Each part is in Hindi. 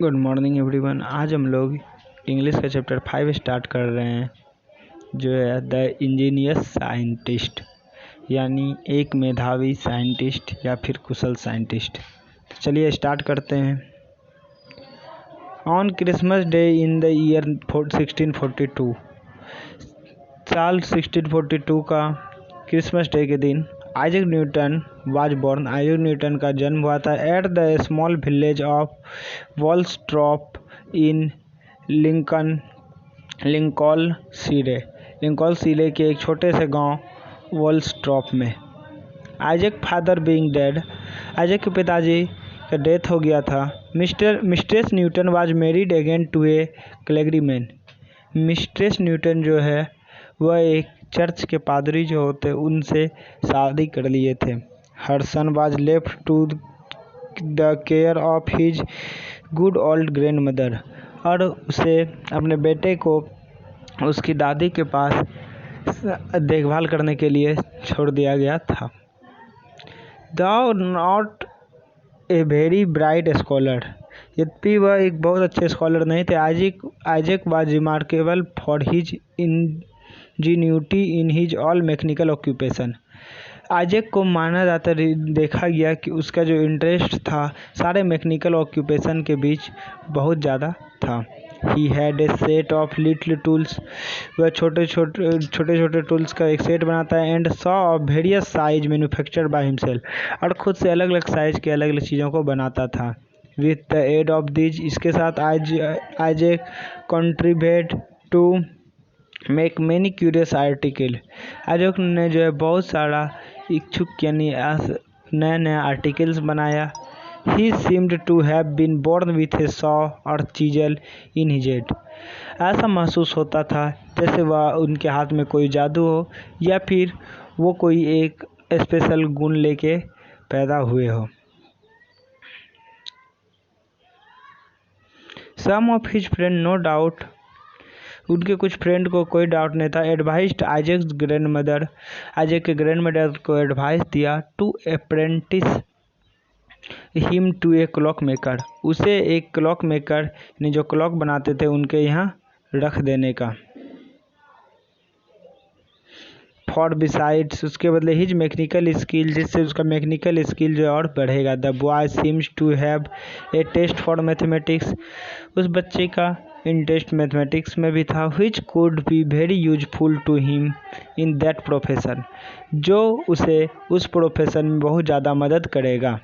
Good morning everyone. आज हम लोग इंग्लिश का चैप्टर 5 स्टार्ट कर रहे हैं, जो है द इंजीनियस साइंटिस्ट, यानी एक मेधावी साइंटिस्ट या फिर कुशल साइंटिस्ट। तो चलिए स्टार्ट करते हैं। On Christmas day in the year 1642, साल 1642 का क्रिसमस डे के दिन Isaac Newton was born. Isaac Newton का जन्म हुआ था at the small village of Woolsthorpe in Lincolnshire के एक छोटे से गांव वॉल्सट्रॉप में। Isaac father being dead, Isaac के पिताजी का डेथ हो गया था। Mistress Newton was married again to a clergyman. Mistress Newton जो है वह एक चर्च के पादरी जो होते उनसे शादी कर लिए थे। Her son was left to the care of his good old grandmother, और उसे अपने बेटे को उसकी दादी के पास देखभाल करने के लिए छोड़ दिया गया था। Though not a very bright scholar, यद्यपि वह एक बहुत अच्छे स्कॉलर नहीं थे, Isaac was remarkable for his ingenuity in his all mechanical occupation. Isaac को माना जाता देखा गया कि उसका जो इंटरेस्ट था सारे मैकेनिकल ऑक्यूपेशन के बीच बहुत ज़्यादा था। He had a set of little tools, वह छोटे छोटे टूल्स का एक सेट बनाता है। And saw of various size manufactured by himself, और खुद से अलग अलग साइज के अलग अलग चीज़ों को बनाता था। With the aid of this, इसके साथ Isaac contribute to make many curious article. Isaac ने जो है बहुत सारा इच्छुक यानी नया नया आर्टिकल्स बनाया। He seemed to have been born with a saw और चीजल इन हिज हेड, ऐसा महसूस होता था जैसे वह उनके हाथ में कोई जादू हो या फिर वो कोई एक स्पेशल गुण लेके पैदा हुए हो। Some of his friend, no doubt, उनके कुछ फ्रेंड को कोई डाउट नहीं था, advised Isaac grandmother, Isaac के ग्रैंड मदर को एडवाइस दिया to apprentice him to a clock maker, उसे एक क्लॉक मेकर ने जो क्लॉक बनाते थे उनके यहाँ रख देने का। फॉर बिसाइड्स, उसके बदले हिज मैकेनिकल स्किल, जिससे उसका मैकेनिकल स्किल जो और बढ़ेगा। The boy seems to have a taste for mathematics, उस बच्चे का इंटरेस्ट मैथमेटिक्स में भी था। Which could be very useful to him in that profession, जो उसे उस प्रोफेशन में बहुत ज़्यादा मदद करेगा।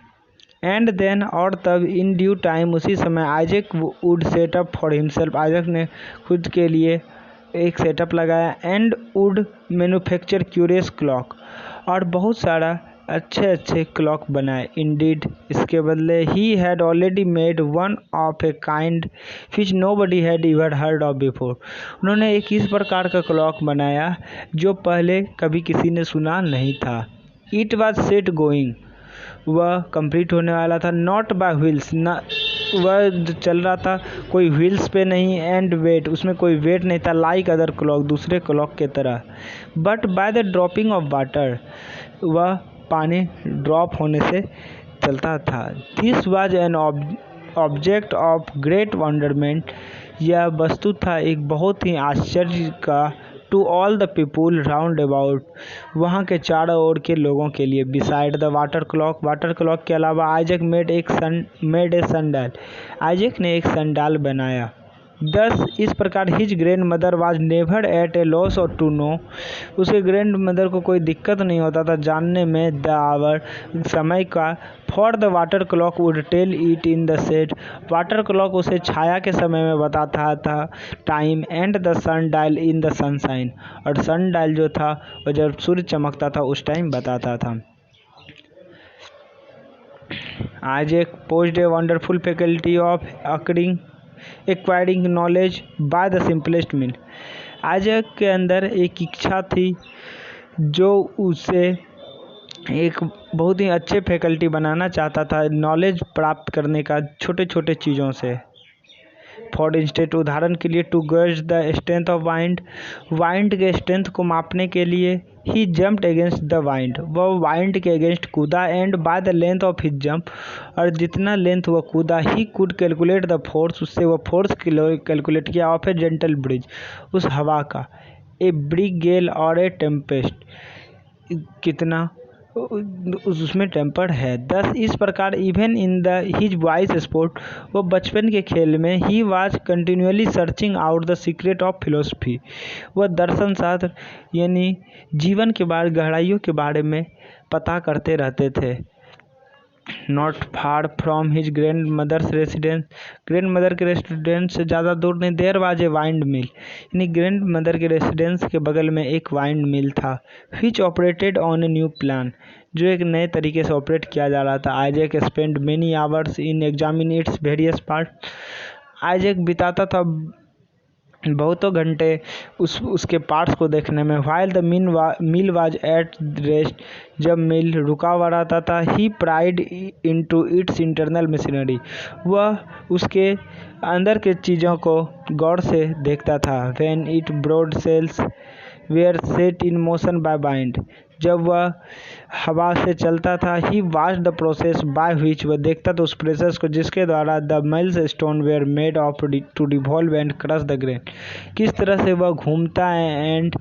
एंड देन, और तब, इन ड्यू टाइम, उसी समय, Isaac would set up for himself, Isaac ने खुद के लिए एक सेटअप लगाया। And would manufacture curious clock, और बहुत सारा अच्छे क्लॉक बनाए। इंडीड, इसके बदले, he had already made one of a kind which nobody had ever heard of before, उन्होंने एक इस प्रकार का क्लॉक बनाया जो पहले कभी किसी ने सुना नहीं था। इट वॉज सेट गोइंग, वह कंप्लीट होने वाला था। नॉट बाय व्हील्स, न वह चल रहा था कोई व्हील्स पे नहीं। एंड वेट, उसमें कोई वेट नहीं था। लाइक अदर क्लॉक, दूसरे क्लॉक के तरह। But by the dropping of water, वह पानी ड्रॉप होने से चलता था। This was an object of great wonderment, यह वस्तु था एक बहुत ही आश्चर्य का। To all the people round about, वहाँ के चारों ओर के लोगों के लिए। बिसाइड द वाटर क्लॉक के अलावा Isaac made a sundial, Isaac ने एक सनडाल बनाया। दस, इस प्रकार, his grandmother was never at a loss और टू नो, उसके ग्रैंड मदर को कोई दिक्कत नहीं होता था जानने में द आवर, समय का। For the water clock would tell it in the shade, water clock उसे छाया के समय में बताता था time. And the sundial in the sunshine, और सन डायल जो था वह जब सूर्य चमकता था उस टाइम बताता था। Isaac posed a wonderful faculty of acquiring knowledge by the simplest mean, Isaac के अंदर एक इच्छा थी जो उसे एक बहुत ही अच्छे फैकल्टी बनाना चाहता था, नॉलेज प्राप्त करने का छोटे छोटे चीज़ों से। फॉर इंस्टेंट, उदाहरण के लिए, to gauge the strength of wind के स्ट्रेंथ को मापने के लिए। He jumped against the wind, वह वाइंड के अगेंस्ट कूदा, and by the length of his jump, और जितना लेंथ वह कूदा, he could calculate the force, उससे वह फोर्स कैलकुलेट किया ऑफ ए जेंटल ब्रिज, उस हवा का, ए ब्रिग गेल और ए टेम्पेस्ट, कितना उसमें टेम्पर्ड है। दस इस प्रकार even in the his boys sport, वो बचपन के खेल में, he was continually searching out the secret of philosophy, वह दर्शन शास्त्र यानी जीवन के बारे, गहराइयों के बारे में पता करते रहते थे। Not far from his grandmother's residence, grandmother के रेसिडेंस से ज़्यादा दूर नहीं, there was a windmill, यानी ग्रैंड मदर के रेसिडेंस के बगल में एक वाइंड मिल था, which operated on a new plan, जो एक नए तरीके से ऑपरेट किया जा रहा था। Isaac spend many hours in examine its various part, Isaac बिताता था बहुतों घंटे उसके पार्ट्स को देखने में। While the mill was at rest, जब मिल रुका हुआ रहता था, he pried into its internal machinery, वह उसके अंदर के चीज़ों को गौर से देखता था। When it broad sails were set in motion by wind, जब वह हवा से चलता था, he watch the process by which, वह देखता था उस प्रोसेस को जिसके द्वारा the mills stone were made of to devolve and crush the grain, किस तरह से वह घूमता है एंड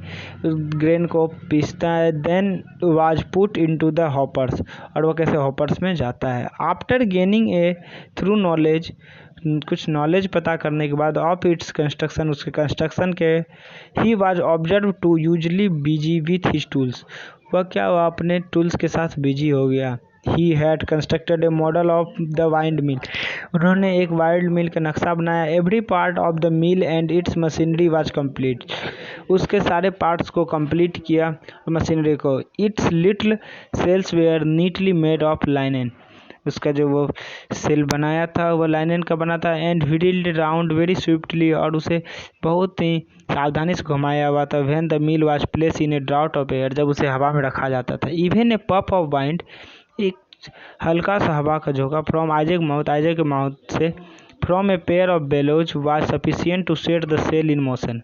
ग्रेन को पीसता है। Then was put into the hoppers, और वह कैसे हॉपर्स में जाता है। After gaining a thorough knowledge, कुछ नॉलेज पता करने के बाद, ऑफ इट्स कंस्ट्रक्शन, उसके कंस्ट्रक्शन के, he was observe to usually busy with his tools, वह क्या हुआ अपने टूल्स के साथ बिजी हो गया। He had constructed a model of the windmill, उन्होंने एक वाइंड मिल का नक्शा बनाया। Every part of the mill and its machinery was complete, उसके सारे पार्ट्स को कंप्लीट किया मशीनरी को। Its little sails were neatly made of linen, उसका जो वो सेल बनाया था वो लाइनेन का बना था। And wheeled round very swiftly, और उसे बहुत ही सावधानी से घुमाया हुआ था। When the mill was place in a draught of air, जब उसे हवा में रखा जाता था। Even a puff of wind, एक हल्का सा हवा का झोंका, फ्रॉम आइजैक माउथ, आइजैक के माउथ से, from a pair of bellows was sufficient to set the sail in motion,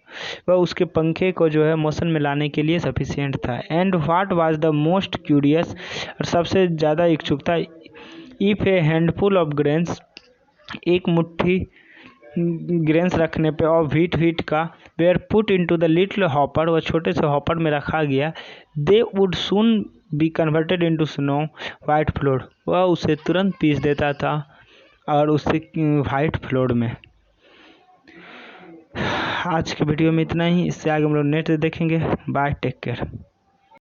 वह उसके पंखे को जो है मोशन में लाने के लिए सफिशिएंट था। And what was the most curious, और सबसे ज़्यादा इच्छुकता, if a handful of grains, एक मुट्ठी ग्रेन्स रखने पे, और व्हीट का, were put into the little hopper, वह छोटे से हॉपर में रखा गया। They would soon be converted into snow white flour, वह उसे तुरंत पीस देता था और उससे वाइट फ्लोर में। आज के वीडियो में इतना ही, इससे आगे हम लोग नेक्स्ट देखेंगे। Bye, take care.